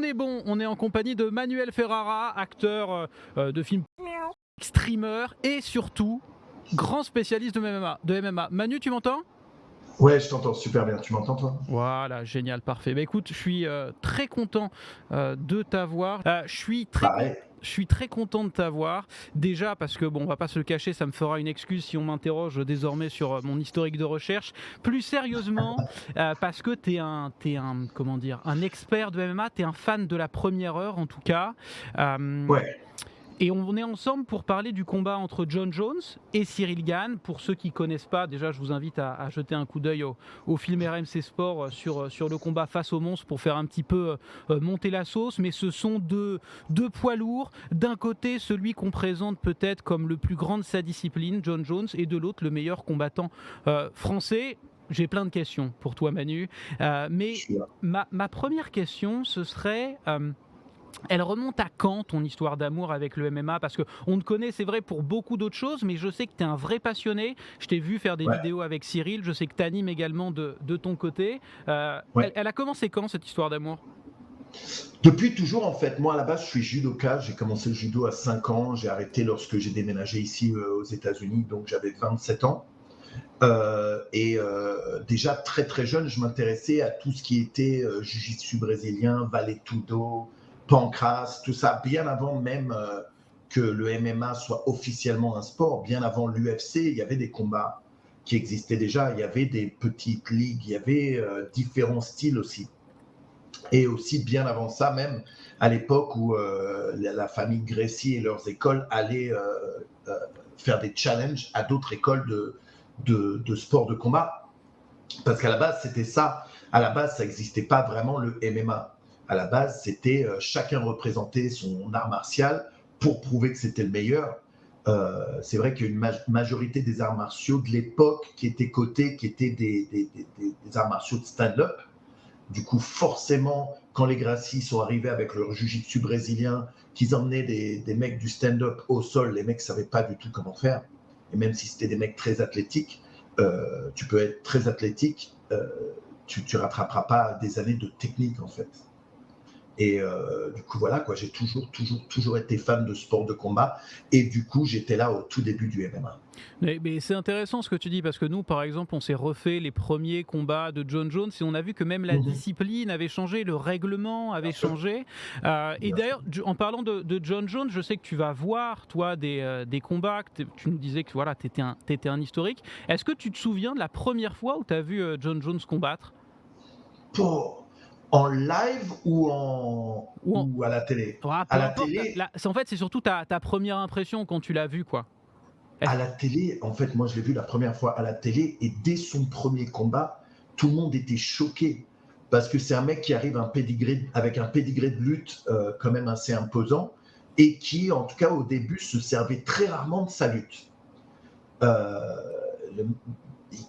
est bon, on est en compagnie de Manuel Ferrara, acteur de films, streamer et surtout grand spécialiste de MMA. Manu, tu m'entends ? Ouais, je t'entends super bien. Tu m'entends, toi ? Voilà, génial, parfait. Bah écoute, je suis très content de t'avoir. Pareil. Je suis très content de t'avoir. Déjà parce que, bon, on va pas se le cacher, ça me fera une excuse si on m'interroge désormais sur mon historique de recherche. Plus sérieusement, parce que t'es un expert de MMA, t'es un fan de la première heure en tout cas. Ouais. Et on est ensemble pour parler du combat entre Jon Jones et Ciryl Gane. Pour ceux qui ne connaissent pas, déjà je vous invite à jeter un coup d'œil au film RMC Sport sur le combat face aux monstres pour faire un petit peu monter la sauce. Mais ce sont deux poids lourds. D'un côté, celui qu'on présente peut-être comme le plus grand de sa discipline, Jon Jones, et de l'autre, le meilleur combattant français. J'ai plein de questions pour toi, Manu. Mais ma première question, ce serait... elle remonte à quand ton histoire d'amour avec le MMA ? Parce qu'on te connaît, c'est vrai, pour beaucoup d'autres choses, mais je sais que tu es un vrai passionné. Je t'ai vu faire des vidéos avec Ciryl, je sais que tu animes également de ton côté. Elle a commencé quand, cette histoire d'amour ? Depuis toujours, en fait. Moi, à la base, je suis judoka. J'ai commencé le judo à 5 ans. J'ai arrêté lorsque j'ai déménagé ici aux États-Unis, donc j'avais 27 ans. Déjà très très jeune, je m'intéressais à tout ce qui était jiu-jitsu brésilien, vale tudo, pancrace, tout ça, bien avant même que le MMA soit officiellement un sport, bien avant l'UFC, il y avait des combats qui existaient déjà, il y avait des petites ligues, il y avait différents styles aussi. Et aussi bien avant ça, même à l'époque où la famille Gracie et leurs écoles allaient faire des challenges à d'autres écoles de sport de combat. Parce qu'à la base, c'était ça. À la base, ça n'existait pas vraiment le MMA. À la base, c'était chacun représentait son art martial pour prouver que c'était le meilleur. C'est vrai qu'il y a une majorité des arts martiaux de l'époque qui étaient cotés, qui étaient des arts martiaux de stand-up. Du coup, forcément, quand les Gracie sont arrivés avec leur jiu-jitsu brésilien, qu'ils emmenaient des mecs du stand-up au sol, les mecs ne savaient pas du tout comment faire. Et même si c'était des mecs très athlétiques, tu peux être très athlétique, tu ne rattraperas pas des années de technique, en fait. Et du coup, voilà, quoi, j'ai toujours été fan de sport de combat. Et du coup, j'étais là au tout début du MMA. Mais c'est intéressant ce que tu dis, parce que nous, par exemple, on s'est refait les premiers combats de Jon Jones et on a vu que même la discipline avait changé, le règlement avait changé. Et d'ailleurs, en parlant de Jon Jones, je sais que tu vas voir, toi, des combats, tu nous disais que voilà, tu étais un historique. Est-ce que tu te souviens de la première fois où tu as vu Jon Jones combattre ? En live ou à la télé ? Peu À la importe. télé, En fait, c'est surtout ta première impression quand tu l'as vu, quoi. à la télé, en fait, moi, je l'ai vu la première fois à la télé et dès son premier combat, tout le monde était choqué parce que c'est un mec qui arrive avec un pédigré de lutte quand même assez imposant et qui, en tout cas au début, se servait très rarement de sa lutte.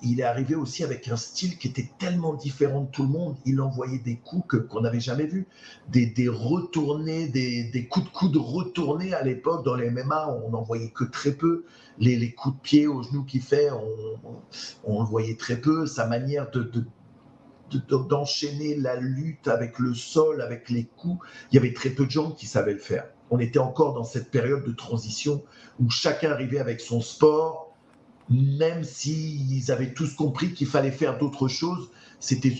Il est arrivé aussi avec un style qui était tellement différent de tout le monde. Il envoyait des coups qu'on n'avait jamais vus. Des retournés, des coups de coude retournés à l'époque. Dans les MMA, on n'en voyait que très peu. Les coups de pied au genou qu'il fait, on le voyait très peu. Sa manière d'enchaîner la lutte avec le sol, avec les coups, il y avait très peu de gens qui savaient le faire. On était encore dans cette période de transition où chacun arrivait avec son sport. Même s'ils avaient tous compris qu'il fallait faire d'autres choses, c'était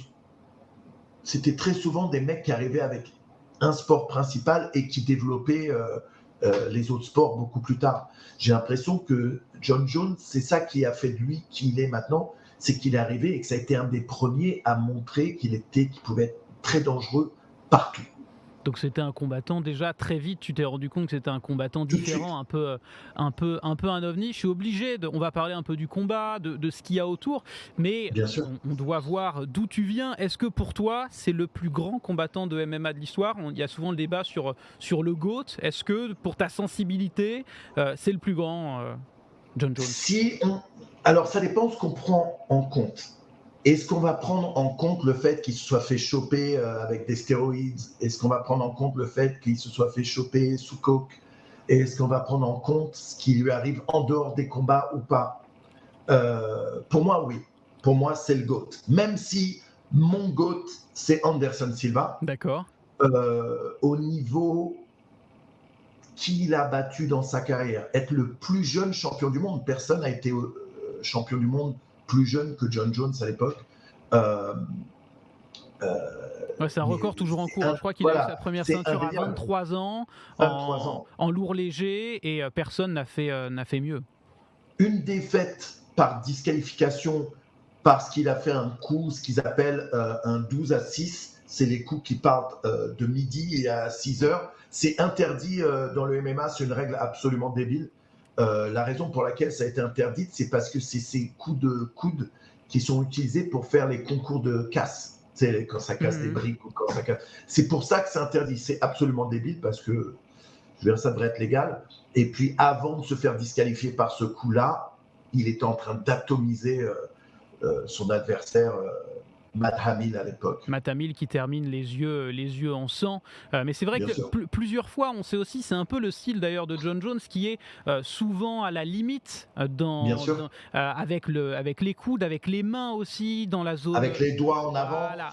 très souvent des mecs qui arrivaient avec un sport principal et qui développaient les autres sports beaucoup plus tard. J'ai l'impression que Jon Jones, c'est ça qui a fait de lui qui il est maintenant, c'est qu'il est arrivé et que ça a été un des premiers à montrer qu'il pouvait être très dangereux partout. Donc c'était un combattant déjà très vite. Tu t'es rendu compte que c'était un combattant différent, un peu un ovni. Je suis obligé on va parler un peu du combat, de ce qu'il y a autour, mais on doit voir d'où tu viens. Est-ce que pour toi c'est le plus grand combattant de MMA de l'histoire ? Il y a souvent le débat sur le GOAT. Est-ce que pour ta sensibilité c'est le plus grand, Jon Jones ? Alors ça dépend ce qu'on prend en compte. Est-ce qu'on va prendre en compte le fait qu'il se soit fait choper avec des stéroïdes ? Est-ce qu'on va prendre en compte le fait qu'il se soit fait choper sous coke ? Est-ce qu'on va prendre en compte ce qui lui arrive en dehors des combats ou pas ? Pour moi, oui. Pour moi, c'est le GOAT. Même si mon GOAT, c'est Anderson Silva. D'accord. au niveau qu'il a battu dans sa carrière. Être le plus jeune champion du monde. Personne n'a été champion du monde plus jeune que John Jones à l'époque. C'est un record toujours en cours. Je crois qu'il a eu sa première ceinture à 23 ans, 23 ans. En lourd léger, et personne n'a fait mieux. Une défaite par disqualification parce qu'il a fait un coup, ce qu'ils appellent un 12-6. C'est les coups qui partent de midi et à 6 heures. C'est interdit dans le MMA, c'est une règle absolument débile. La raison pour laquelle ça a été interdit, c'est parce que c'est ces coups de coude qui sont utilisés pour faire les concours de casse. C'est quand ça casse des briques ou quand ça casse. C'est pour ça que c'est interdit. C'est absolument débile parce que ça devrait être légal. Et puis, avant de se faire disqualifier par ce coup-là, il était en train d'atomiser son adversaire, Matt Hamill à l'époque. Matt Hamill qui termine les yeux en sang. Mais c'est vrai que plusieurs fois, on sait aussi, c'est un peu le style d'ailleurs de John Jones qui est souvent à la limite avec les coudes, avec les mains aussi, dans la zone. Avec les doigts en avant. Voilà.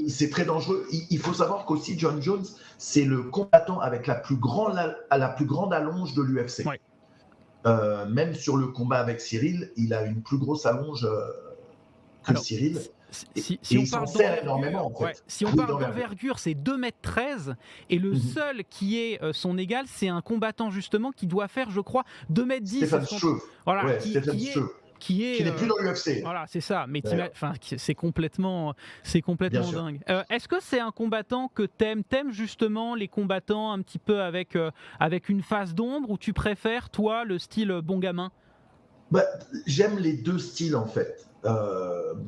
C'est très dangereux. Il faut savoir qu'aussi John Jones, c'est le combattant avec la plus grande allonge de l'UFC. Ouais. Même sur le combat avec Cyril, il a une plus grosse allonge que Cyril. Si on parle d'envergure, en fait. Si on parle d'envergure, c'est 2,13 m, et le seul qui est son égal, c'est un combattant justement qui doit faire, je crois, 2,10 m. Stephen Struve. Voilà, qui n'est plus dans l'UFC. Voilà, c'est ça. Mais c'est complètement dingue. Est-ce que c'est un combattant que t'aimes justement les combattants un petit peu avec une face d'ombre, ou tu préfères, toi, le style bon gamin? J'aime les deux styles en fait.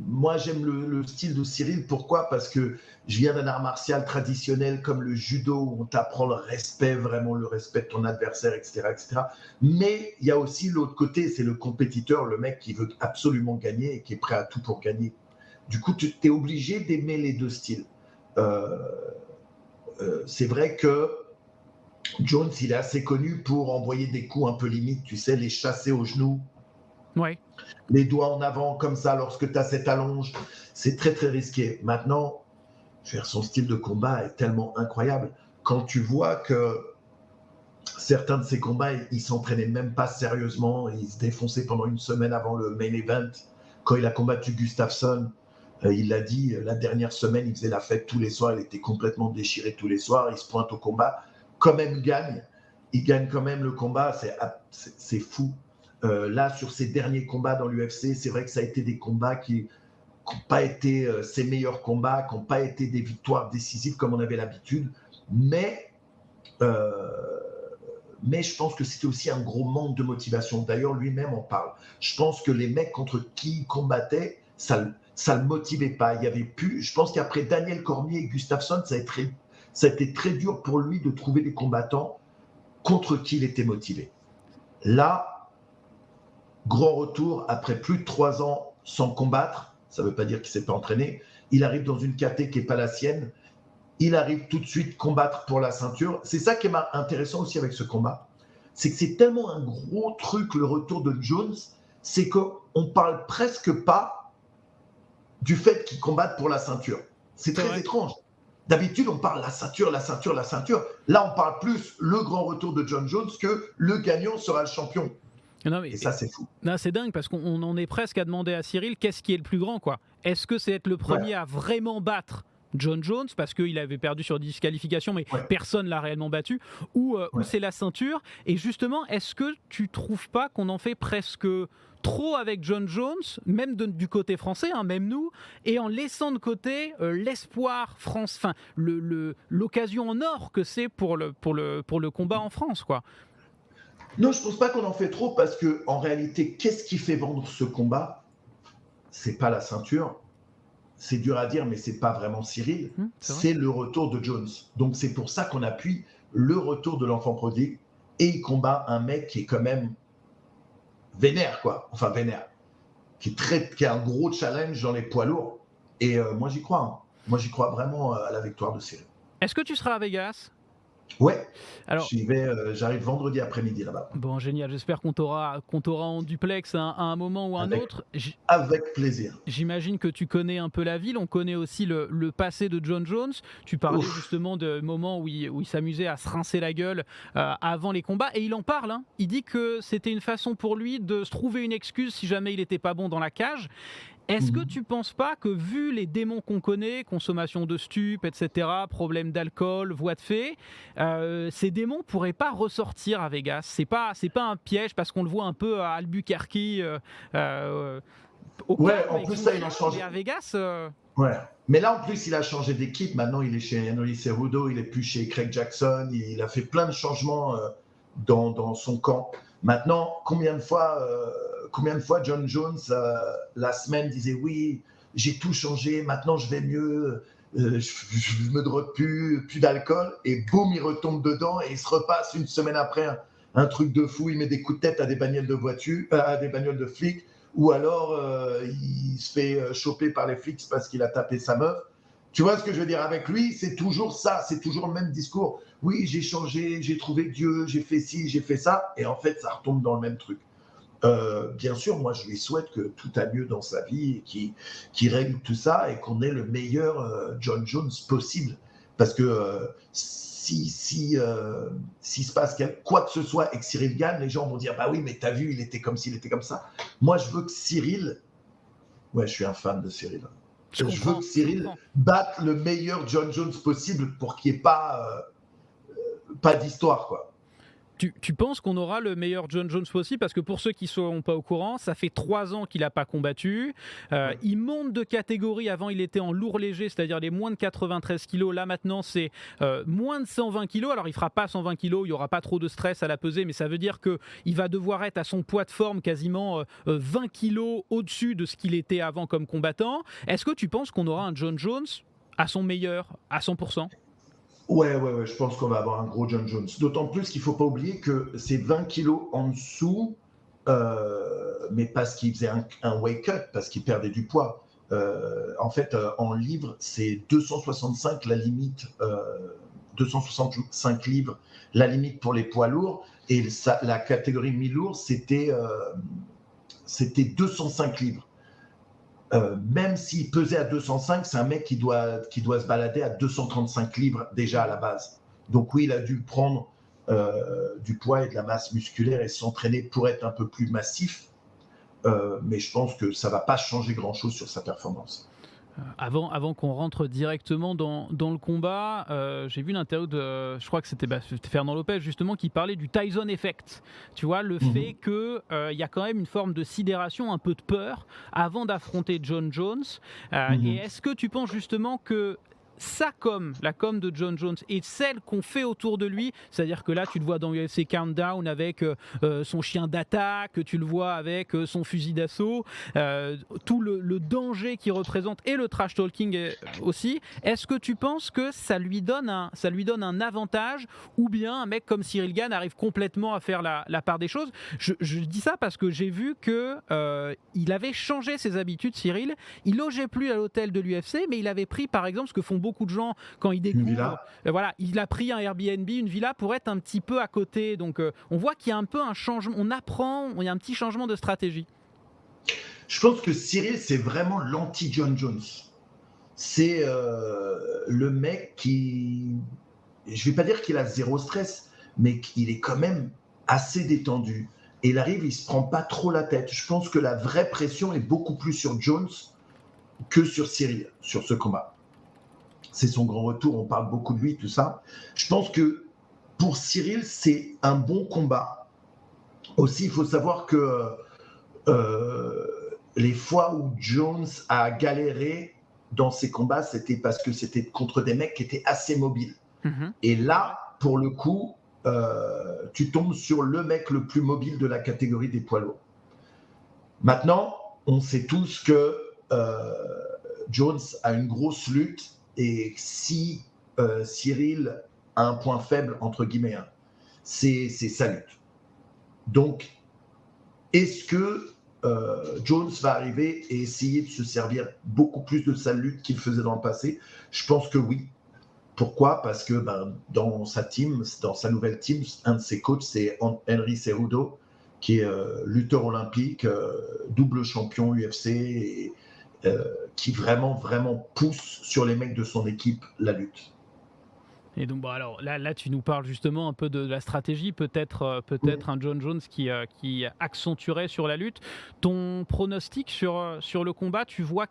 Moi, j'aime le style de Cyril. Pourquoi ? Parce que je viens d'un art martial traditionnel comme le judo, où on t'apprend le respect, vraiment le respect de ton adversaire, etc., etc. Mais il y a aussi l'autre côté, c'est le compétiteur, le mec qui veut absolument gagner et qui est prêt à tout pour gagner. Du coup, tu es obligé d'aimer les deux styles. C'est vrai que Jones, il est assez connu pour envoyer des coups un peu limites, tu sais, les chasser aux genoux. Ouais. Les doigts en avant comme ça lorsque tu as cette allonge, c'est très très risqué. Maintenant, son style de combat est tellement incroyable. Quand tu vois que certains de ses combats, ils s'entraînaient même pas sérieusement, ils se défonçaient pendant une semaine avant le main event. Quand il a combattu Gustafsson, il l'a dit, la dernière semaine, il faisait la fête tous les soirs, il était complètement déchiré tous les soirs, il se pointe au combat, quand même il gagne quand même le combat, c'est fou. Là, sur ses derniers combats dans l'UFC, c'est vrai que ça a été des combats qui n'ont pas été ses meilleurs combats, qui n'ont pas été des victoires décisives comme on avait l'habitude. Mais je pense que c'était aussi un gros manque de motivation. D'ailleurs, lui-même en parle. Je pense que les mecs contre qui il combattait, ça le motivait pas. Il y avait plus. Je pense qu'après Daniel Cormier et Gustafsson, ça a été très dur pour lui de trouver des combattants contre qui il était motivé. Là, grand retour, après plus de 3 ans sans combattre, ça ne veut pas dire qu'il ne s'est pas entraîné, il arrive dans une caté qui n'est pas la sienne, il arrive tout de suite combattre pour la ceinture. C'est ça qui est intéressant aussi avec ce combat, c'est que c'est tellement un gros truc, le retour de Jones, c'est qu'on ne parle presque pas du fait qu'il combatte pour la ceinture. C'est très étrange. D'habitude, on parle la ceinture. Là, on parle plus le grand retour de John Jones que le gagnant sera le champion. Et ça, c'est fou. Non, c'est dingue parce qu'on en est presque à demander à Cyril qu'est-ce qui est le plus grand, quoi. Est-ce que c'est être le premier à vraiment battre John Jones parce qu'il avait perdu sur disqualification, mais personne l'a réellement battu, ou c'est la ceinture? Et justement, est-ce que tu trouves pas qu'on en fait presque trop avec John Jones, même du côté français, même nous, et en laissant de côté l'espoir France, enfin l'occasion en or que c'est pour le combat en France, quoi? Non, je ne pense pas qu'on en fait trop parce qu'en réalité, qu'est-ce qui fait vendre ce combat ? C'est pas la ceinture. C'est dur à dire, mais c'est pas vraiment Cyril. C'est le retour de Jones. Donc c'est pour ça qu'on appuie le retour de l'enfant prodigue et il combat un mec qui est quand même vénère, quoi. Enfin vénère. Qui a un gros challenge dans les poids lourds. Et moi j'y crois. Moi j'y crois vraiment à la victoire de Cyril. Est-ce que tu seras à Vegas ? Ouais, Alors, j'arrive vendredi après-midi là-bas. bon, génial, j'espère qu'on t'aura en duplex à un moment ou un Avec, autre. avec plaisir. J'imagine que tu connais un peu la ville, on connaît aussi le passé de John Jones. Tu parlais Ouf. justement de moments où il s'amusait à se rincer la gueule avant les combats, et il en parle. Hein. Il dit que c'était une façon pour lui de se trouver une excuse si jamais il n'était pas bon dans la cage. Est-ce que Mhm. tu penses pas que, vu les démons qu'on connaît, consommation de stupes, etc., problème d'alcool, voie de fait, ces démons pourraient pas ressortir à Vegas? C'est pas un piège parce qu'on le voit un peu à Albuquerque, euh, au Ouais, calme en avec plus, son ça, il chien, a changé. mais à Vegas, Ouais. Mais là, en plus, il a changé d'équipe. Maintenant, il est chez Henry Cejudo, il est plus chez Craig Jackson. Il a fait plein de changements dans son camp. Maintenant, combien de fois John Jones, la semaine, disait oui, j'ai tout changé, maintenant je vais mieux, je me drogue plus d'alcool. Et boum, il retombe dedans et il se repasse une semaine après un truc de fou. Il met des coups de tête à des bagnoles de voiture, à des bagnoles de flics, ou alors il se fait choper par les flics parce qu'il a tapé sa meuf. Tu vois ce que je veux dire? Avec lui, c'est toujours ça, c'est toujours le même discours. Oui, j'ai changé, j'ai trouvé Dieu, j'ai fait ci, j'ai fait ça, et en fait, ça retombe dans le même truc. Bien sûr, moi, je lui souhaite que tout a lieu dans sa vie, qu'il règle tout ça et qu'on ait le meilleur John Jones possible. Parce que s'il se passe quoi que ce soit et que Cyril gagne, les gens vont dire bah oui, mais t'as vu, il était comme ci, il était comme ça. Moi, je veux que Cyril, ouais, je suis un fan de Cyril. je Je veux que comprends, je Cyril comprends. batte le meilleur John Jones possible pour qu'il n'y ait pas d'histoire, quoi. Tu penses qu'on aura le meilleur John Jones possible? Parce que, pour ceux qui ne sont pas au courant, ça fait 3 ans qu'il n'a pas combattu. Ouais. Il monte de catégorie. Avant, il était en lourd léger, c'est-à-dire les moins de 93 kilos. Là, maintenant, c'est moins de 120 kilos. Alors, il ne fera pas 120 kilos, il n'y aura pas trop de stress à la pesée, mais ça veut dire qu'il va devoir être à son poids de forme quasiment 20 kilos au-dessus de ce qu'il était avant comme combattant. Est-ce que tu penses qu'on aura un John Jones à son meilleur, à 100%? Ouais, je pense qu'on va avoir un gros John Jones. D'autant plus qu'il ne faut pas oublier que c'est 20 kilos en dessous, mais parce qu'il faisait un weight cut, parce qu'il perdait du poids. En fait, en livres, c'est 265 la limite, 265 livres la limite pour les poids lourds. Et la catégorie mi-lourd, c'était 205 livres. Même s'il pesait à 205, c'est un mec qui doit se balader à 235 livres déjà à la base. Donc oui, il a dû prendre du poids et de la masse musculaire et s'entraîner pour être un peu plus massif. Mais je pense que ça ne va pas changer grand-chose sur sa performance. Avant qu'on rentre directement dans le combat, j'ai vu une interview je crois que c'était Fernand Lopez justement, qui parlait du Tyson Effect. Tu vois, le fait qu'il y a quand même une forme de sidération, un peu de peur avant d'affronter John Jones. Et est-ce que tu penses justement que la com de John Jones et celle qu'on fait autour de lui, c'est-à-dire que là tu le vois dans UFC Countdown avec son chien d'attaque, tu le vois avec son fusil d'assaut, tout le danger qu'il représente et le trash talking aussi, est-ce que tu penses que ça lui donne un avantage, ou bien un mec comme Cyril Gane arrive complètement à faire la part des choses? Je dis ça parce que j'ai vu que il avait changé ses habitudes, Cyril. Il logeait plus à l'hôtel de l'UFC, mais il avait pris, par exemple, ce que font beaucoup de gens quand ils Une découvrent, villa. voilà, il a pris un Airbnb, une villa, pour être un petit peu à côté. Donc on voit qu'il y a un peu un changement, il y a un petit changement de stratégie. Je pense que Cyril, c'est vraiment l'anti-John Jones. C'est le mec qui, je ne vais pas dire qu'il a zéro stress, mais qu'il est quand même assez détendu. Et il arrive, il ne se prend pas trop la tête. Je pense que la vraie pression est beaucoup plus sur Jones que sur Cyril, sur ce combat. C'est son grand retour, on parle beaucoup de lui, tout ça. Je pense que pour Cyril, c'est un bon combat. Aussi, il faut savoir que euh, les fois où Jones a galéré dans ses combats, c'était parce que c'était contre des mecs qui étaient assez mobiles. Et là, pour le coup, tu tombes sur le mec le plus mobile de la catégorie des poids lourds. Maintenant, on sait tous que Jones a une grosse lutte, et si Cyril a un point faible, entre guillemets, hein, c'est sa lutte. Donc, est-ce que Jones va arriver et essayer de se servir beaucoup plus de sa lutte qu'il faisait dans le passé? Je pense que oui. Pourquoi? Parce que dans sa nouvelle team, un de ses coachs, c'est Henry Cejudo, qui est lutteur olympique, double champion UFC, et qui vraiment, vraiment pousse sur les mecs de son équipe la lutte. Et donc, alors là, tu nous parles justement un peu de la stratégie, peut-être un John Jones qui accentuerait sur la lutte. Ton pronostic sur le combat, tu vois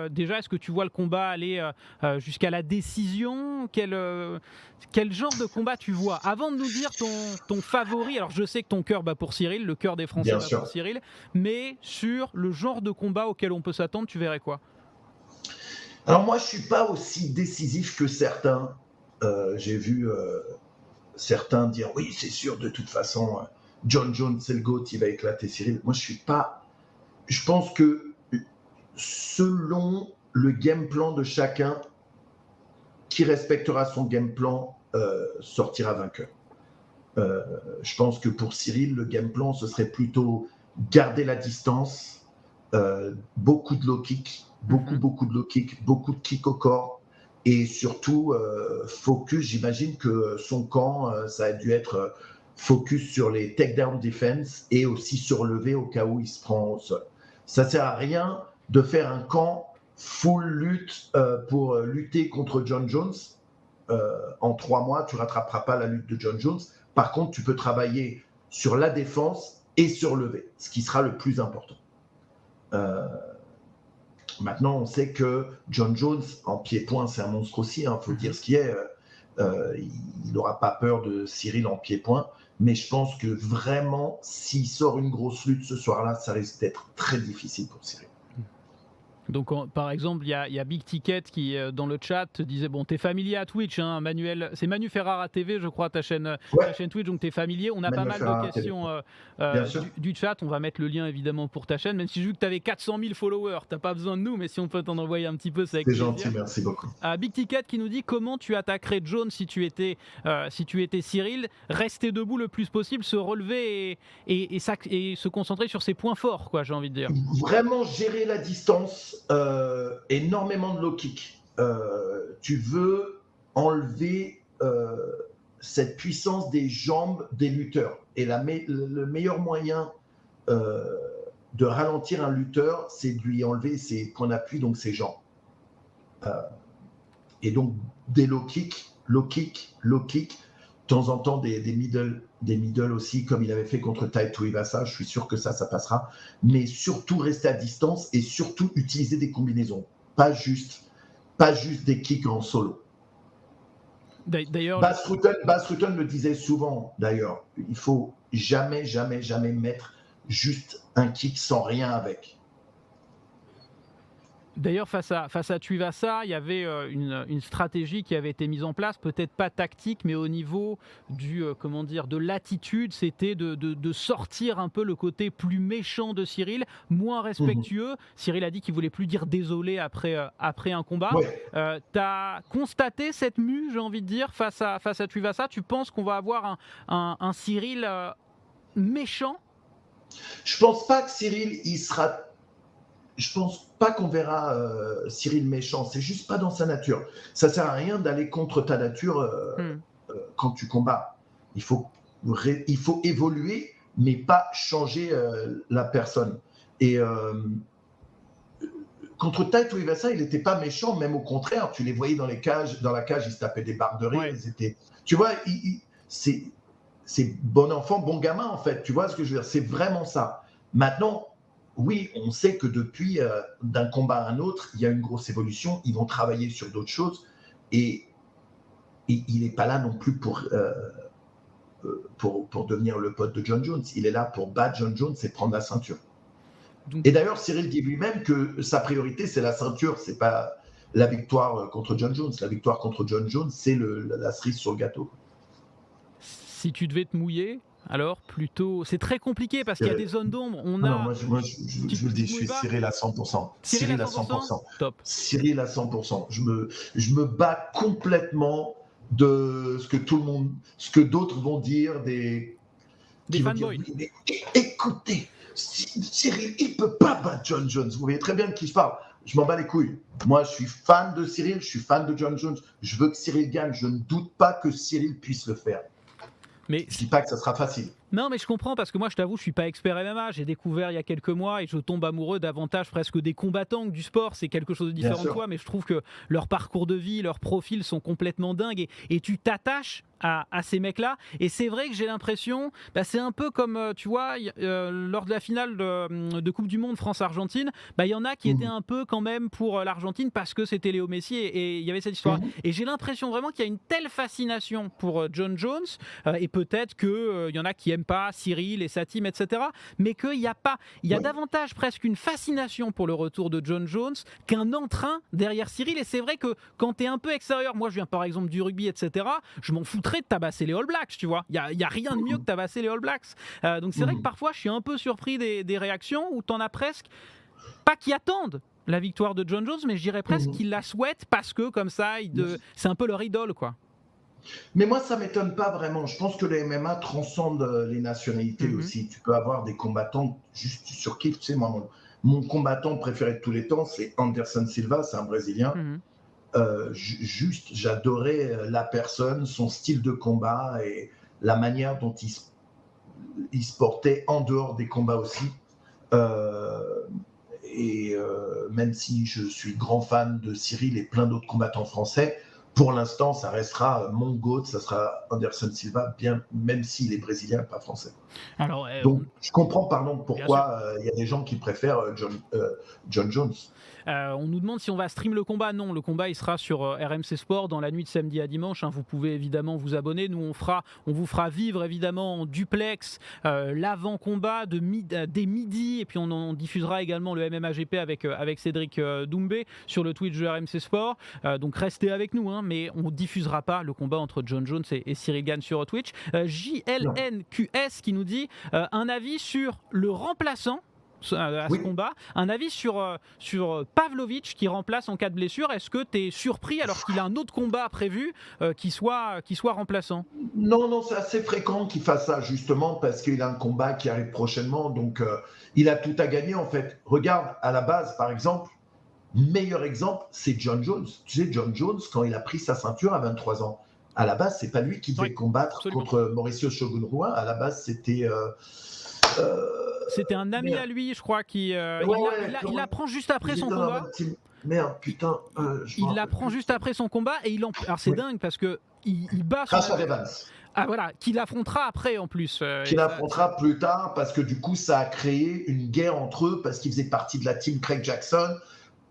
déjà, est-ce que tu vois le combat aller jusqu'à la décision? Quel genre de combat tu vois? Avant de nous dire ton favori, alors je sais que ton cœur bat pour Cyril, le cœur des Français bat pour Cyril, mais sur le genre de combat auquel on peut s'attendre, tu verrais quoi? Alors moi, je ne suis pas aussi décisif que certains. J'ai vu certains dire oui, c'est sûr, de toute façon, John Jones, c'est le GOAT, il va éclater Cyril. Moi, je suis pas. Je pense que selon le game plan de chacun, qui respectera son game plan sortira vainqueur. Je pense que pour Cyril, le game plan, ce serait plutôt garder la distance, beaucoup de low kick, beaucoup de low kick, beaucoup de kick au corps. Et surtout, focus, j'imagine que son camp, ça a dû être focus sur les takedown defense et aussi surlevé au cas où il se prend au sol. Ça ne sert à rien de faire un camp full lutte pour lutter contre John Jones. En 3 mois, tu ne rattraperas pas la lutte de John Jones. Par contre, tu peux travailler sur la défense et surlever, ce qui sera le plus important. Maintenant, on sait que John Jones, en pied-point, c'est un monstre aussi, il faut dire ce qui est. Il n'aura pas peur de Cyril en pied-point, mais je pense que vraiment, s'il sort une grosse lutte ce soir-là, ça risque d'être très difficile pour Cyril. Donc, par exemple, il y a Big Ticket qui, dans le chat, disait bon, t'es familier à Twitch, hein, Manuel. C'est Manu Ferrara TV, je crois, ta chaîne Twitch, donc t'es familier. On a Manu pas mal Ferrara de questions du chat. On va mettre le lien évidemment pour ta chaîne, même si j'ai vu que t'avais 400 000 followers. T'as pas besoin de nous, mais si on peut t'en envoyer un petit peu, c'est avec plaisir. C'est gentil, merci beaucoup. Big Ticket qui nous dit comment tu attaquerais John si tu étais Cyril. Rester debout le plus possible, se relever et se concentrer sur ses points forts, quoi, j'ai envie de dire. Vraiment gérer la distance. Énormément de low kick. Tu veux enlever cette puissance des jambes des lutteurs. Et le meilleur moyen de ralentir un lutteur, c'est de lui enlever ses points d'appui, donc ses jambes. Et donc des low kick, de temps en temps des middle aussi, comme il avait fait contre Tai Tuivasa. Je suis sûr que ça passera. Mais surtout rester à distance et surtout utiliser des combinaisons. Pas juste des kicks en solo. D'ailleurs, Bas Rutten le disait souvent, d'ailleurs. Il faut jamais mettre juste un kick sans rien avec. D'ailleurs, face à Tuivasa, il y avait une stratégie qui avait été mise en place, peut-être pas tactique, mais au niveau de l'attitude, c'était de sortir un peu le côté plus méchant de Cyril, moins respectueux. Cyril a dit qu'il voulait plus dire désolé après un combat. Ouais. T'as constaté cette mue, j'ai envie de dire, face à Tuivasa. Tu penses qu'on va avoir un Cyril méchant? Je pense pas que Cyril, je pense pas qu'on verra Cyril méchant. C'est juste pas dans sa nature. Ça sert à rien d'aller contre ta nature quand tu combats. Il faut évoluer, mais pas changer la personne. Et contre Tai Tuivasa, il n'était pas méchant, même au contraire. Tu les voyais dans la cage, ils se tapaient des barres de rire. Ouais. Tu vois, c'est bon enfant, bon gamin, en fait. Tu vois ce que je veux dire? C'est vraiment ça. Maintenant, oui, on sait que depuis, d'un combat à un autre, il y a une grosse évolution. Ils vont travailler sur d'autres choses. Et il n'est pas là non plus pour devenir le pote de John Jones. Il est là pour battre John Jones et prendre la ceinture. Et d'ailleurs, Cyril dit lui-même que sa priorité, c'est la ceinture. Ce n'est pas la victoire contre John Jones. La victoire contre John Jones, c'est la cerise sur le gâteau. Si tu devais te mouiller, alors plutôt, c'est très compliqué parce qu'il y a des zones d'ombre. Moi, je vous le dis, je suis Cyril à 100%. Cyril à 100%. Top. Cyril à 100%. Je me bats complètement de ce que d'autres vont dire, des fanboys. Écoutez, Cyril, il peut pas battre John Jones. Vous voyez très bien de qui je parle. je m'en bats les couilles. Moi, je suis fan de Cyril, je suis fan de John Jones. Je veux que Cyril gagne. Je ne doute pas que Cyril puisse le faire. Mais je dis pas que ça sera facile. Non, mais je comprends parce que moi, je t'avoue, je suis pas expert MMA. J'ai découvert il y a quelques mois et je tombe amoureux davantage presque des combattants que du sport. C'est quelque chose de différent de toi, mais je trouve que leur parcours de vie, leurs profils sont complètement dingues et tu t'attaches à ces mecs-là. Et c'est vrai que j'ai l'impression, c'est un peu comme, tu vois, lors de la finale de Coupe du Monde France-Argentine, il y en a qui étaient un peu quand même pour l'Argentine parce que c'était Léo Messi et il y avait cette histoire. Et j'ai l'impression vraiment qu'il y a une telle fascination pour John Jones et peut-être qu'il y en a qui aiment pas Cyril et sa team, etc. Mais qu'il y a pas, il y a davantage presque une fascination pour le retour de John Jones qu'un entrain derrière Cyril. Et c'est vrai que quand tu es un peu extérieur, moi je viens par exemple du rugby, etc., je m'en foutrais de tabasser les All Blacks, tu vois. Il y a rien de mieux que tabasser les All Blacks. Donc c'est vrai que parfois je suis un peu surpris des réactions où t'en as presque pas qui attendent la victoire de John Jones, mais je dirais presque qu'ils la souhaitent parce que comme ça, c'est un peu leur idole, quoi. Mais moi, ça ne m'étonne pas vraiment. Je pense que le MMA transcende les nationalités aussi. Tu peux avoir des combattants juste sur qui, tu sais, moi, mon combattant préféré de tous les temps, c'est Anderson Silva, c'est un Brésilien. Juste, j'adorais la personne, son style de combat et la manière dont il se portait en dehors des combats aussi. Même si je suis grand fan de Cyril et plein d'autres combattants français, pour l'instant, ça restera mon GOAT, ça sera Anderson Silva, bien, même s'il est brésilien, pas français. Alors, donc, je comprends, pardon, pourquoi il y a des gens qui préfèrent John Jones. On nous demande si on va stream le combat. Non, le combat il sera sur RMC Sport dans la nuit de samedi à dimanche. Vous pouvez évidemment vous abonner. Nous on vous fera vivre évidemment en duplex l'avant-combat dès midi et puis on diffusera également le MMA GP avec Cédric Doumbé sur le Twitch de RMC Sport. Donc restez avec nous, mais on diffusera pas le combat entre John Jones et Cyril Gane sur Twitch. JLNQS qui nous dit un avis sur le remplaçant à ce combat, un avis sur Pavlovich qui remplace en cas de blessure. Est-ce que tu es surpris alors qu'il a un autre combat prévu qui soit remplaçant? Non, c'est assez fréquent qu'il fasse ça justement parce qu'il a un combat qui arrive prochainement, donc il a tout à gagner en fait. Regarde, à la base par exemple, meilleur exemple, c'est John Jones. Tu sais, John Jones, quand il a pris sa ceinture à 23 ans, à la base, c'est pas lui qui devait combattre contre Mauricio Shogun Rua. À la base, c'était... C'était un ami à lui, je crois, qui il l'apprend juste après son combat. Merde, putain. Il l'apprend juste après son combat et alors c'est dingue parce que il bat Rashad Evans. Ah voilà, qu'il affrontera après en plus. Qu'il affrontera plus tard parce que du coup, ça a créé une guerre entre eux parce qu'ils faisaient partie de la team Craig Jackson.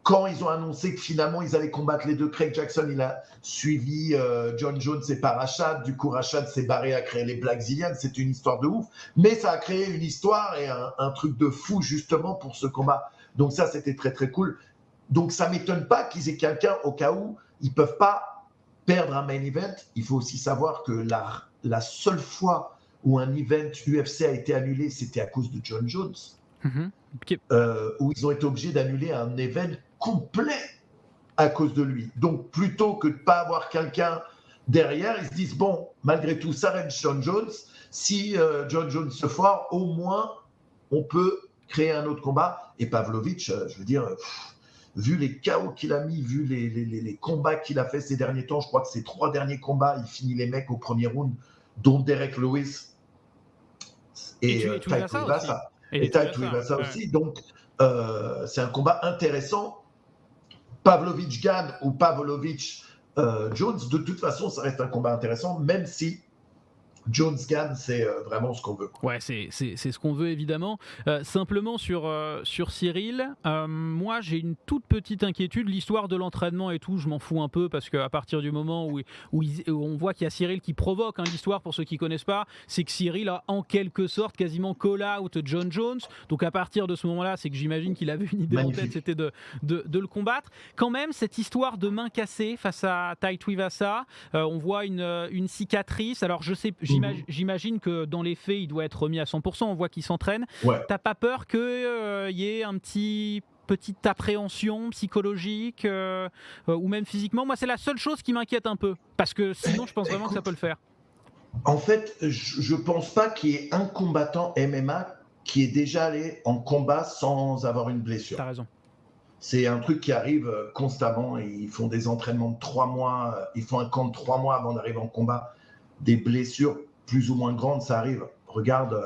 Quand ils ont annoncé que finalement ils allaient combattre les deux, Craig Jackson, il a suivi John Jones et pas Rashad. Du coup, Rashad s'est barré à créer les Blackzilians. C'était une histoire de ouf. Mais ça a créé une histoire et un truc de fou justement pour ce combat. Donc ça, c'était très très cool. Donc ça ne m'étonne pas qu'ils aient quelqu'un au cas où ils ne peuvent pas perdre un main event. Il faut aussi savoir que la seule fois où un event UFC a été annulé, c'était à cause de John Jones. Où ils ont été obligés d'annuler un event complet à cause de lui. Donc, plutôt que de ne pas avoir quelqu'un derrière, ils se disent, bon, malgré tout, ça reste John Jones. Si John Jones se foire, au moins, on peut créer un autre combat. Et Pavlovich, je veux dire, vu les chaos qu'il a mis, vu les combats qu'il a fait ces derniers temps, je crois que ces 3 derniers combats, il finit les mecs au premier round, dont Derek Lewis et Tai Tuivasa. Et Tai Tuivasa aussi. Donc, c'est un combat intéressant. Pavlovich Gane ou Pavlovich Jones, de toute façon, ça reste un combat intéressant, même si Jones Gane, c'est vraiment ce qu'on veut. Ouais, c'est ce qu'on veut évidemment. Simplement sur Cyril, moi j'ai une toute petite inquiétude. L'histoire de l'entraînement et tout, je m'en fous un peu parce qu'à partir du moment où on voit qu'il y a Cyril qui provoque l'histoire, pour ceux qui ne connaissent pas, c'est que Cyril a en quelque sorte quasiment call out John Jones. Donc à partir de ce moment-là, c'est que j'imagine qu'il avait une idée en tête, c'était de le combattre. Quand même, cette histoire de main cassée face à Tai Tuivasa, on voit une cicatrice. Alors je sais, j'imagine que dans les faits, il doit être remis à 100%. On voit qu'il s'entraîne. Ouais. T'as pas peur qu'il y ait un petite appréhension psychologique ou même physiquement? Moi, c'est la seule chose qui m'inquiète un peu. Parce que sinon, je pense vraiment que ça peut le faire. En fait, je pense pas qu'il y ait un combattant MMA qui est déjà allé en combat sans avoir une blessure. T'as raison. C'est un truc qui arrive constamment. Ils font des entraînements de 3 mois, ils font un camp de 3 mois avant d'arriver en combat. Des blessures plus ou moins grandes, ça arrive. Regarde,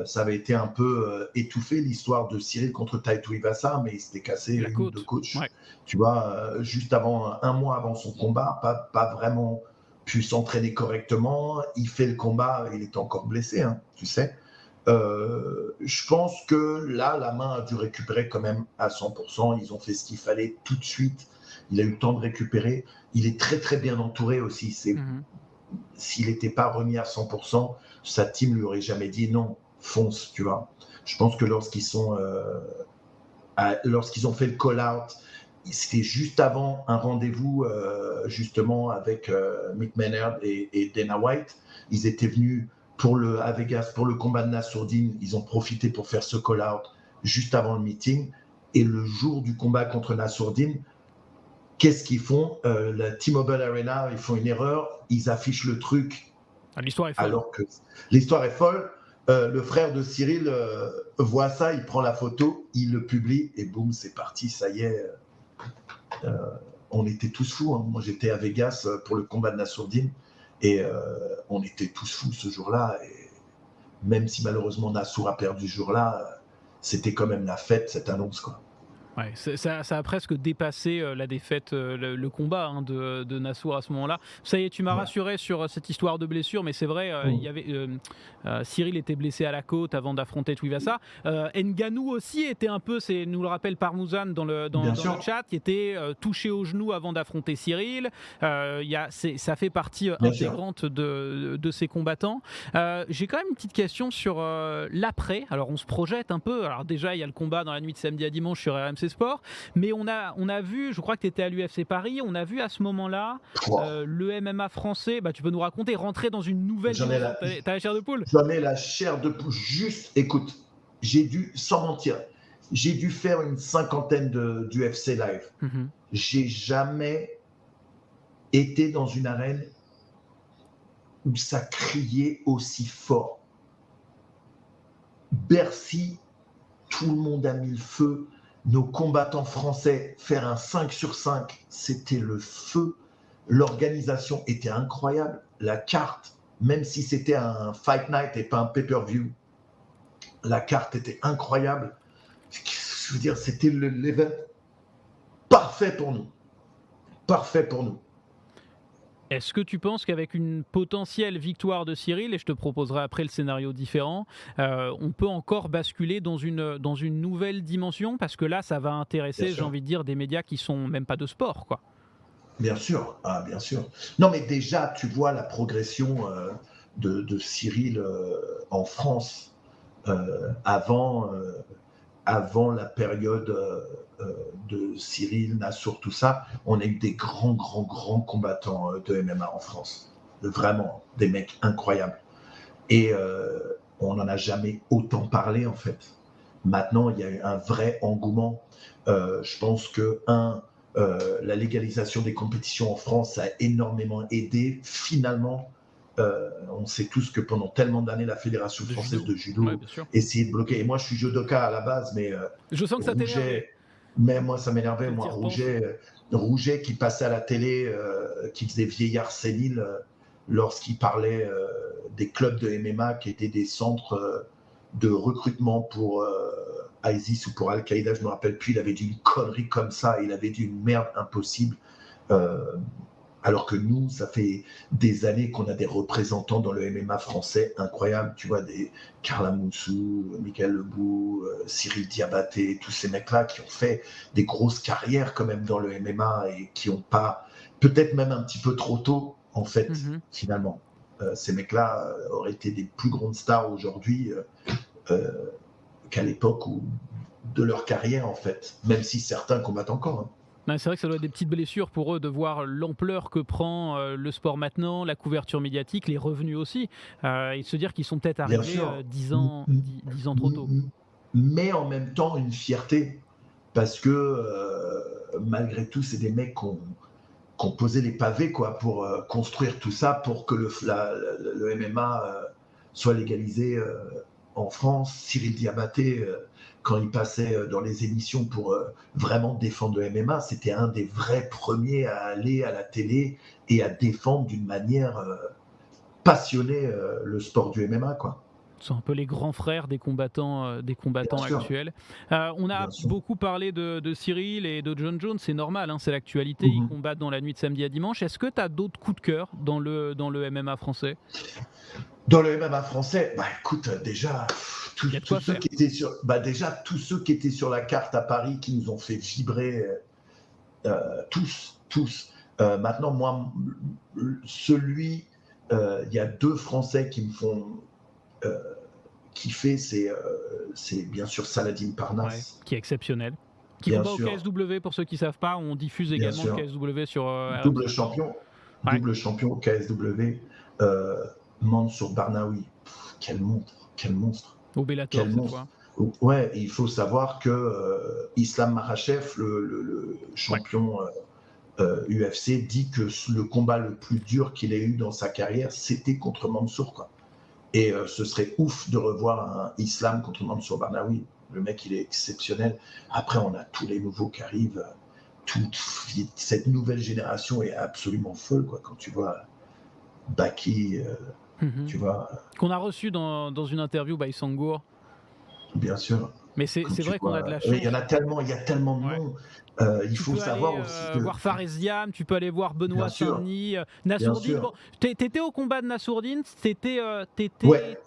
ça avait été un peu étouffé, l'histoire de Cyril contre Taito Ivasa, mais il s'était cassé une ou deux côtes. Ouais. Tu vois, juste avant, un mois avant son combat, pas vraiment pu s'entraîner correctement. Il fait le combat, il est encore blessé, hein, tu sais. Je pense que là, la main a dû récupérer quand même à 100%. Ils ont fait ce qu'il fallait tout de suite. Il a eu le temps de récupérer. Il est très, très bien entouré aussi. S'il n'était pas remis à 100%, sa team lui aurait jamais dit non, fonce, tu vois. Je pense que lorsqu'ils ont fait le call-out, c'était juste avant un rendez-vous justement avec Mick Maynard et Dana White. Ils étaient venus à Vegas pour le combat de Nassourdine. Ils ont profité pour faire ce call-out juste avant le meeting. Et le jour du combat contre Nassourdine, qu'est-ce qu'ils font? La T-Mobile Arena, ils font une erreur. Ils affichent le truc. L'histoire est folle. Alors que l'histoire est folle. Le frère de Cyril voit ça, il prend la photo, il le publie et boum, c'est parti, ça y est. On était tous fous. Hein. Moi, j'étais à Vegas pour le combat de Nassourdine et on était tous fous ce jour-là. Et même si malheureusement Nassour a perdu ce jour-là, c'était quand même la fête, cette annonce, quoi. Ouais, ça a presque dépassé la défaite, le combat de Nassour à ce moment-là. Ça y est, tu m'as rassuré sur cette histoire de blessure, mais c'est vrai, il y avait, Cyril était blessé à la côte avant d'affronter Tuivasa. Ngannou aussi était un peu, nous le rappelle Parmouzan dans le chat, qui était touché au genou avant d'affronter Cyril. Ça fait partie intégrante de ces combattants. J'ai quand même une petite question sur l'après. Alors on se projette un peu. Alors déjà, il y a le combat dans la nuit de samedi à dimanche sur RMC Sport, mais on a vu, je crois que tu étais à l'UFC Paris, on a vu à ce moment-là le MMA français, tu peux nous raconter, rentrer dans une nouvelle dimension. T'as la chair de poule? J'en ai la chair de poule. Juste, écoute, sans mentir, j'ai dû faire une 50aine d'UFC live. J'ai jamais été dans une arène où ça criait aussi fort. Bercy, tout le monde a mis le feu. Nos combattants français, faire un 5 sur 5, c'était le feu. L'organisation était incroyable. La carte, même si c'était un fight night et pas un pay-per-view, la carte était incroyable. Je veux dire, c'était l'event parfait pour nous. Parfait pour nous. Est-ce que tu penses qu'avec une potentielle victoire de Cyril, et je te proposerai après le scénario différent, on peut encore basculer dans une nouvelle dimension? Parce que là, ça va intéresser, j'ai envie de dire, des médias qui sont même pas de sport, quoi. Bien sûr, bien sûr. Non, mais déjà, tu vois la progression de Cyril en France avant la période de Cyril, Nassour, tout ça. On a eu des grands combattants de MMA en France. Vraiment, des mecs incroyables. Et on n'en a jamais autant parlé, en fait. Maintenant, il y a eu un vrai engouement. Je pense que, la légalisation des compétitions en France a énormément aidé. Finalement, on sait tous que pendant tellement d'années, la Fédération française de judo essayait de bloquer. Et moi, je suis judoka à la base, mais je sens que ça t'énervait. Mais moi, ça m'énervait. Moi, Rouget qui passait à la télé, qui faisait vieillard sénile lorsqu'il parlait des clubs de MMA qui étaient des centres de recrutement pour ISIS ou pour Al-Qaïda, je ne me rappelle plus. Il avait dit une connerie comme ça. Il avait dit une merde impossible. Alors que nous, ça fait des années qu'on a des représentants dans le MMA français incroyables. Tu vois, des Carla Moussou, Michael Lebou, Cyril Diabaté, tous ces mecs-là qui ont fait des grosses carrières quand même dans le MMA et qui n'ont pas, peut-être même un petit peu trop tôt, en fait, finalement. Ces mecs-là auraient été des plus grandes stars aujourd'hui qu'à l'époque de leur carrière, en fait. Même si certains combattent encore, hein. C'est vrai que ça doit être des petites blessures pour eux de voir l'ampleur que prend le sport maintenant, la couverture médiatique, les revenus aussi, et de se dire qu'ils sont peut-être arrivés 10 ans trop tôt. Mais en même temps, une fierté, parce que malgré tout, c'est des mecs qui ont posé les pavés quoi, pour construire tout ça, pour que le MMA soit légalisé en France. Cyril Diabaté, quand il passait dans les émissions pour vraiment défendre le MMA, c'était un des vrais premiers à aller à la télé et à défendre d'une manière passionnée le sport du MMA, quoi. C'est un peu les grands frères des combattants actuels. On a beaucoup parlé de Cyril et de John Jones, c'est normal, hein, c'est l'actualité, ils combattent dans la nuit de samedi à dimanche. Est-ce que tu as d'autres coups de cœur dans le MMA français ? Dans le MMA français, écoute, déjà, tous ceux qui étaient sur la carte à Paris, qui nous ont fait vibrer, tous. Maintenant, moi, il y a 2 Français qui me font kiffer, c'est bien sûr Saladin Parnasse. Qui est exceptionnel. Qui combat au KSW, pour ceux qui ne savent pas, on diffuse également le KSW sur double champion au KSW. Mansour Barnaoui, quel monstre. Au Bellator, cette fois. Ouais, il faut savoir que Islam Makhachev, le champion UFC, dit que le combat le plus dur qu'il ait eu dans sa carrière, c'était contre Mansour, quoi. Et ce serait ouf de revoir un Islam contre Mansour Barnaoui. Le mec, il est exceptionnel. Après, on a tous les nouveaux qui arrivent. Cette nouvelle génération est absolument folle, quoi. Quand tu vois Baki, tu vois. Qu'on a reçu dans une interview by Sangour. Bien sûr. Mais c'est vrai qu'on a de la chance. Il y a tellement de noms. Il faut savoir aussi que... voir Faresiam, tu peux aller voir Benoît Saint-Denis, Nassourdine. Bon, t'étais au combat de Nassourdine, t'étais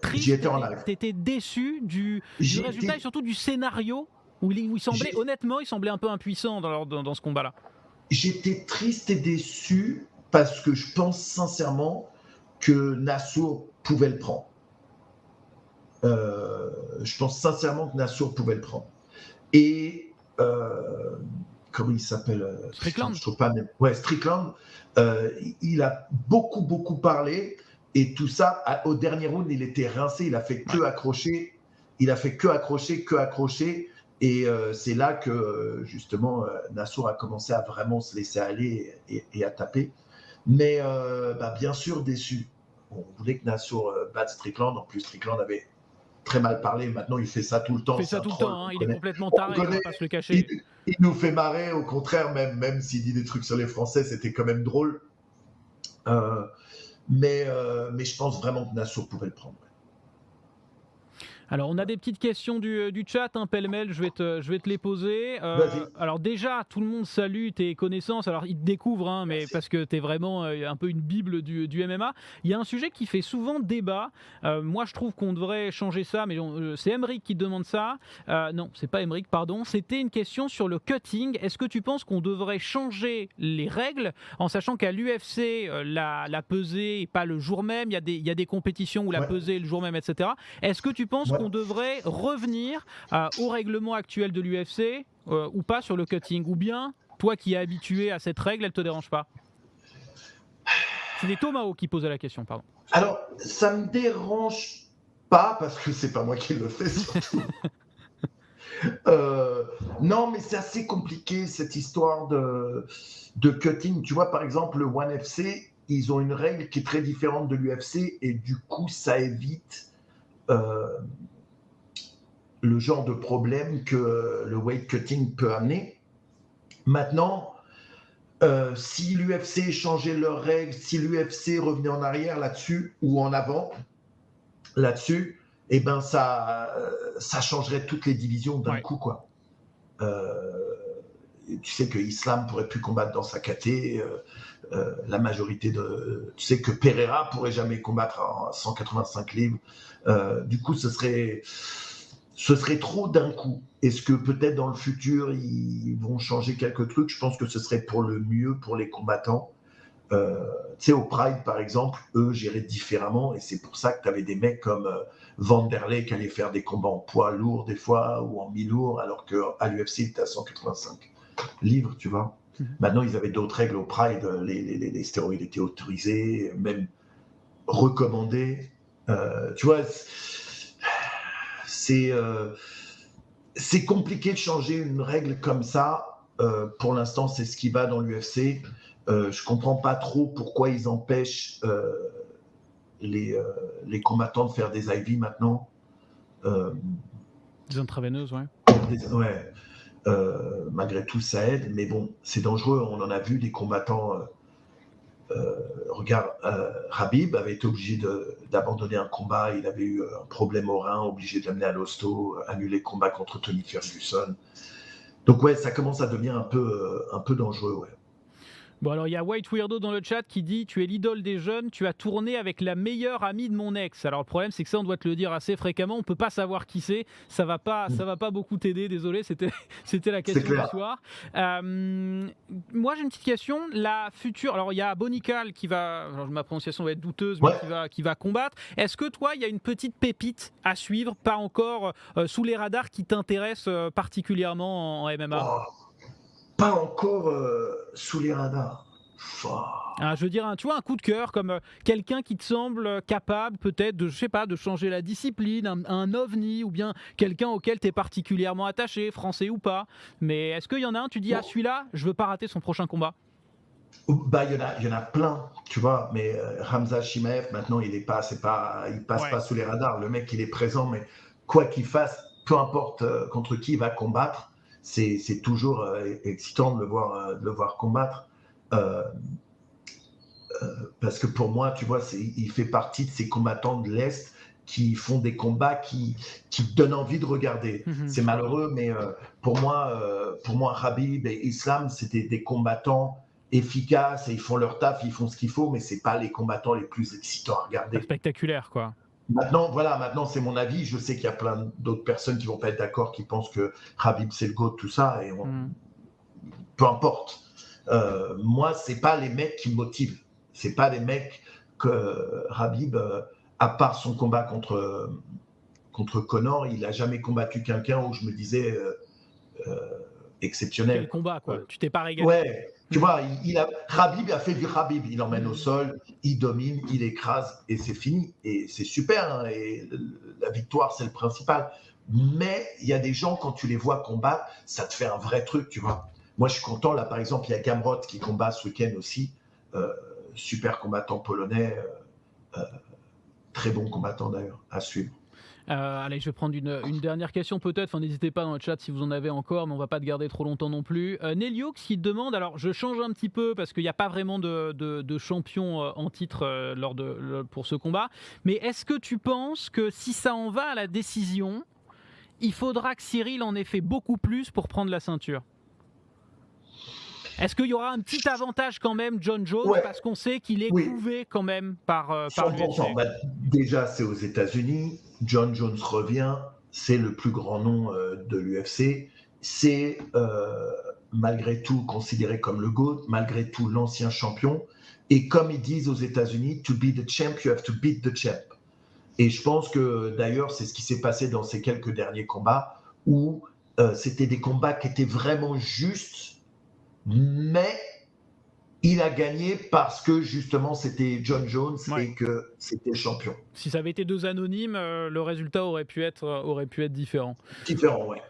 triste, j'y étais en live. T'étais déçu du résultat et surtout du scénario où il semblait, honnêtement, il semblait un peu impuissant dans ce combat-là. J'étais triste et déçu parce que je pense sincèrement que Nassour pouvait le prendre. Je pense sincèrement que Nassour pouvait le prendre. Et comment il s'appelle, Strickland. Je trouve pas même. Ouais, Strickland. Il a beaucoup parlé et tout ça. Au dernier round, il était rincé. Il a fait que accrocher. Et c'est là que justement Nassour a commencé à vraiment se laisser aller et à taper. Mais bien sûr déçu. On voulait que Nassour batte Strickland. En plus, Strickland avait très mal parlé. Maintenant, il fait ça tout le temps. Il est complètement taré, on ne va pas se le cacher. Il nous fait marrer. Au contraire, même s'il dit des trucs sur les Français, c'était quand même drôle. Mais je pense vraiment que Nassour pouvait le prendre. Alors, on a des petites questions du chat, pêle-mêle, je vais te les poser. Alors déjà, tout le monde salue tes connaissances. Alors, ils te découvrent, mais parce que tu es vraiment un peu une bible du MMA. Il y a un sujet qui fait souvent débat. Moi, je trouve qu'on devrait changer ça, mais c'est Emeric qui demande ça. Non, c'est pas Emeric, pardon. C'était une question sur le cutting. Est-ce que tu penses qu'on devrait changer les règles en sachant qu'à l'UFC, la pesée n'est pas le jour même. Il y a des compétitions où la pesée est le jour même, etc. Est-ce que tu penses qu'on devrait revenir au règlement actuel de l'UFC ou pas sur le cutting? Ou bien, toi qui es habitué à cette règle, elle ne te dérange pas? C'est Tomao qui posait la question, pardon. Alors, ça ne me dérange pas, parce que c'est pas moi qui le fais, surtout. Non, mais c'est assez compliqué, cette histoire de cutting. Tu vois, par exemple, le ONE FC, ils ont une règle qui est très différente de l'UFC, et du coup, ça évite le genre de problème que le weight cutting peut amener. Maintenant, si l'UFC changeait leurs règles, si l'UFC revenait en arrière là-dessus ou en avant là-dessus, eh ben ça changerait toutes les divisions d'un coup, quoi. Tu sais que Islam pourrait plus combattre dans sa caté, la majorité tu sais que Pereira pourrait jamais combattre en 185 livres. Du coup, ce serait trop d'un coup. Est-ce que peut-être dans le futur, ils vont changer quelques trucs? Je pense que ce serait pour le mieux pour les combattants. Tu sais, au Pride, par exemple, eux géraient différemment, et c'est pour ça que tu avais des mecs comme Vanderlei qui allaient faire des combats en poids lourd des fois, ou en mi-lourd, alors qu'à l'UFC, il était à 185 livres, tu vois. Maintenant, ils avaient d'autres règles au Pride. Les stéroïdes étaient autorisés, même recommandés. Tu vois, c'est compliqué de changer une règle comme ça. Pour l'instant, c'est ce qui va dans l'UFC. Je comprends pas trop pourquoi ils empêchent les combattants de faire des IV maintenant. Des intraveineuses, ouais. Ouais. Malgré tout, ça aide, mais bon, c'est dangereux. On en a vu des combattants. Regarde, Khabib avait été obligé d'abandonner un combat. Il avait eu un problème au rein, obligé de l'amener à l'hosto, annuler le combat contre Tony Ferguson. Donc ouais, ça commence à devenir un peu dangereux. Ouais. Bon, alors il y a White Weirdo dans le chat qui dit: tu es l'idole des jeunes, tu as tourné avec la meilleure amie de mon ex. Alors le problème, c'est que ça, on doit te le dire assez fréquemment, on peut pas savoir qui c'est, ça va pas beaucoup t'aider, désolé, c'était la question du soir. Moi, j'ai une petite question, la future, alors il y a Bonical qui va, alors, ma prononciation va être douteuse, mais qui va combattre. Est-ce que toi, il y a une petite pépite à suivre, pas encore sous les radars, qui t'intéresse particulièrement en MMA? Pas encore sous les radars. Je veux dire, tu vois, un coup de cœur, comme quelqu'un qui te semble capable peut-être de, je sais pas, de changer la discipline, un ovni, ou bien quelqu'un auquel tu es particulièrement attaché, français ou pas. Mais est-ce qu'il y en a un, tu dis, celui-là, je veux pas rater son prochain combat? Bah, il y en a plein, tu vois, mais Khamzat Chimaev, maintenant, il passe pas sous les radars. Le mec, il est présent, mais quoi qu'il fasse, peu importe contre qui il va combattre, c'est toujours excitant de le voir combattre. Parce que pour moi, tu vois, il fait partie de ces combattants de l'Est qui font des combats qui donnent envie de regarder. C'est malheureux, mais pour moi, Khabib et Islam, c'était des combattants efficaces et ils font leur taf, ils font ce qu'il faut, mais c'est pas les combattants les plus excitants à regarder. Pas spectaculaire, quoi. Maintenant, c'est mon avis. Je sais qu'il y a plein d'autres personnes qui vont pas être d'accord, qui pensent que Khabib c'est le GOAT, tout ça, et peu importe. Moi, c'est pas les mecs qui me motivent. C'est pas les mecs que Khabib, à part son combat contre Conor, il a jamais combattu quelqu'un où je me disais exceptionnel. Quel combat, quoi. Tu t'es pas régalé. Ouais. Tu vois, Khabib a fait du Khabib. Il emmène au sol, il domine, il écrase et c'est fini. Et c'est super. Hein, et la victoire, c'est le principal. Mais il y a des gens, quand tu les vois combattre, ça te fait un vrai truc, tu vois. Moi, je suis content. Là, par exemple, il y a Gamrot qui combat ce week-end aussi. Super combattant polonais. Très bon combattant, d'ailleurs, à suivre. Allez, je vais prendre une dernière question peut-être. Enfin, n'hésitez pas dans le chat si vous en avez encore, mais on va pas te garder trop longtemps non plus. Neliox qui demande, alors je change un petit peu parce qu'il n'y a pas vraiment de champion en titre pour ce combat, mais est-ce que tu penses que si ça en va à la décision, il faudra que Cyril en ait fait beaucoup plus pour prendre la ceinture? Est-ce qu'il y aura un petit avantage quand même, John Jones, parce qu'on sait qu'il est couvé quand même par l'UFC? Déjà, c'est aux États-Unis. John Jones revient. C'est le plus grand nom de l'UFC. C'est malgré tout considéré comme le GOAT, malgré tout l'ancien champion. Et comme ils disent aux États-Unis, to be the champ, you have to beat the champ. Et je pense que d'ailleurs, c'est ce qui s'est passé dans ces quelques derniers combats où c'était des combats qui étaient vraiment justes. Mais il a gagné parce que justement c'était John Jones et que c'était le champion. Si ça avait été deux anonymes, le résultat aurait pu être différent. Différent, ouais.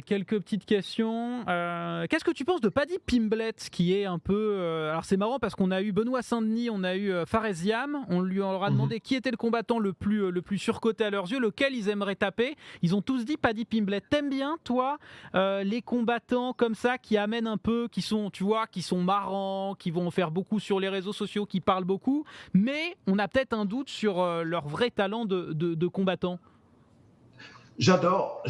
Quelques petites questions. Qu'est-ce que tu penses de Paddy Pimblett, qui est un peu... alors c'est marrant parce qu'on a eu Benoît Saint-Denis, on a eu Faresiam, on leur a demandé qui était le combattant le plus surcoté à leurs yeux, lequel ils aimeraient taper. Ils ont tous dit Paddy Pimblett. T'aimes bien, toi, les combattants comme ça qui amènent un peu, qui sont marrants, qui vont faire beaucoup sur les réseaux sociaux, qui parlent beaucoup, mais on a peut-être un doute sur leur vrai talent de combattant? J'adore.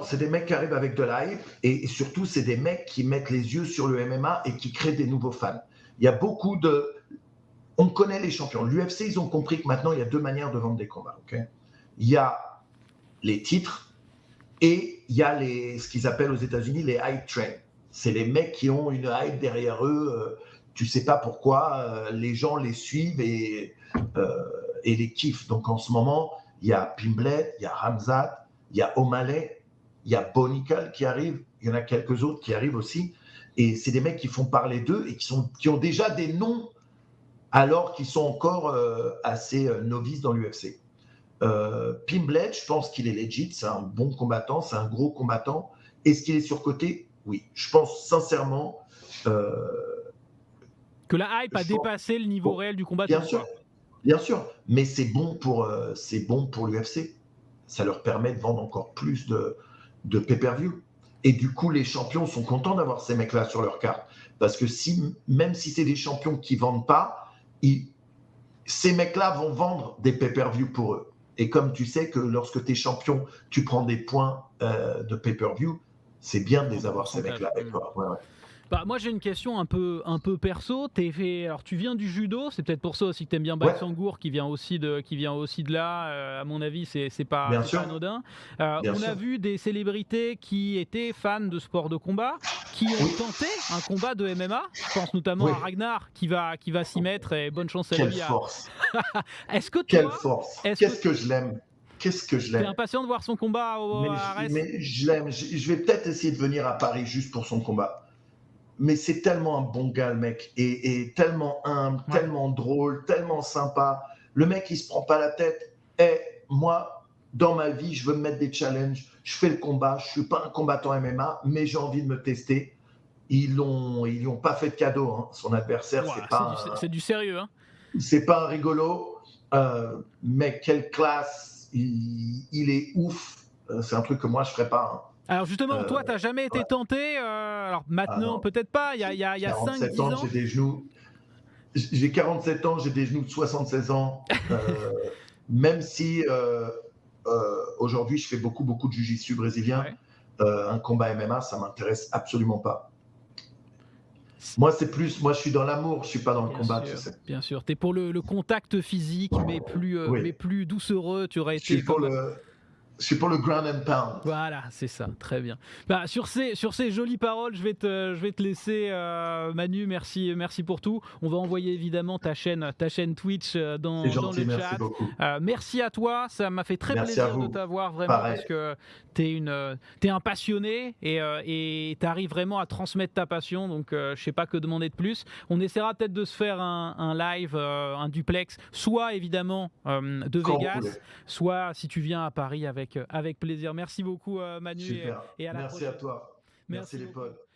C'est des mecs qui arrivent avec de la hype et surtout, c'est des mecs qui mettent les yeux sur le MMA et qui créent des nouveaux fans. Il y a beaucoup de... On connaît les champions. L'UFC, ils ont compris que maintenant, il y a deux manières de vendre des combats. Okay, il y a les titres et il y a ce qu'ils appellent aux États-Unis les hype trains. C'est les mecs qui ont une hype derrière eux. Tu sais pas pourquoi. Les gens les suivent et les kiffent. Donc, en ce moment, il y a Pimblett, il y a Khamzat, il y a O'Malley, il y a Bonical qui arrive, il y en a quelques autres qui arrivent aussi. Et c'est des mecs qui font parler d'eux et qui ont déjà des noms alors qu'ils sont encore assez novices dans l'UFC. Pimblett, je pense qu'il est legit, c'est un bon combattant, c'est un gros combattant. Est-ce qu'il est surcoté? Oui. Je pense sincèrement... que la hype a dépassé le niveau réel du combattant. Bien sûr. Mais c'est bon pour l'UFC. Ça leur permet de vendre encore plus de pay-per-view. Et du coup, les champions sont contents d'avoir ces mecs-là sur leur carte. Parce que même si c'est des champions qui ne vendent pas, ces mecs-là vont vendre des pay-per-view pour eux. Et comme tu sais que lorsque tu es champion, tu prends des points de pay-per-view, c'est bien de les avoir, ces mecs-là, avec toi. Ouais, ouais. Bah, moi j'ai une question un peu perso. Alors tu viens du judo, c'est peut-être pour ça aussi que tu aimes bien Baisangour qui vient aussi de là. À mon avis, c'est pas anodin. On a vu des célébrités qui étaient fans de sport de combat, qui ont tenté un combat de MMA. Je pense notamment à Ragnar qui va s'y mettre et bonne chance à lui. Quelle force. Est-ce que Quelle force. Qu'est-ce que je l'aime. Qu'est-ce que je l'aime. T'es impatient de voir son combat à Arès. Mais je l'aime. Je vais peut-être essayer de venir à Paris juste pour son combat. Mais c'est tellement un bon gars, le mec, et tellement humble, tellement drôle, tellement sympa. Le mec, il se prend pas la tête. Moi, dans ma vie, je veux me mettre des challenges. Je fais le combat. Je suis pas un combattant MMA, mais j'ai envie de me tester. Ils lui ont pas fait de cadeau. Hein. Son adversaire, c'est du sérieux. Hein. C'est pas un rigolo. Mais quelle classe. Il est ouf. C'est un truc que moi, je ferais pas. Hein. Alors justement, toi, tu n'as jamais été tenté. Alors maintenant, peut-être pas. Il y a 5-10 ans. J'ai des genoux. J'ai 47 ans, j'ai des genoux de 76 ans. Même si aujourd'hui, je fais beaucoup de jiu-jitsu brésilien, un combat MMA, ça m'intéresse absolument pas. Moi, je suis dans l'amour, je suis pas dans le combat. Tu sais. Bien sûr, tu es pour le contact physique, mais plus doucereux. Tu aurais été. Je suis pour le ground and pound. Voilà, c'est ça, très bien. Bah, sur ces jolies paroles, je vais te laisser, Manu. Merci pour tout. On va envoyer évidemment ta chaîne Twitch dans le chat. Merci beaucoup. Merci à toi, ça m'a fait très plaisir de t'avoir vraiment. Pareil. Parce que t'es un passionné et t'arrives vraiment à transmettre ta passion. Donc je sais pas que demander de plus. On essaiera peut-être de se faire un live, un duplex, soit évidemment de Vegas, soit si tu viens à Paris avec plaisir. Merci beaucoup, Manu. Super. Et à la Merci prochaine. à toi. Merci les potes.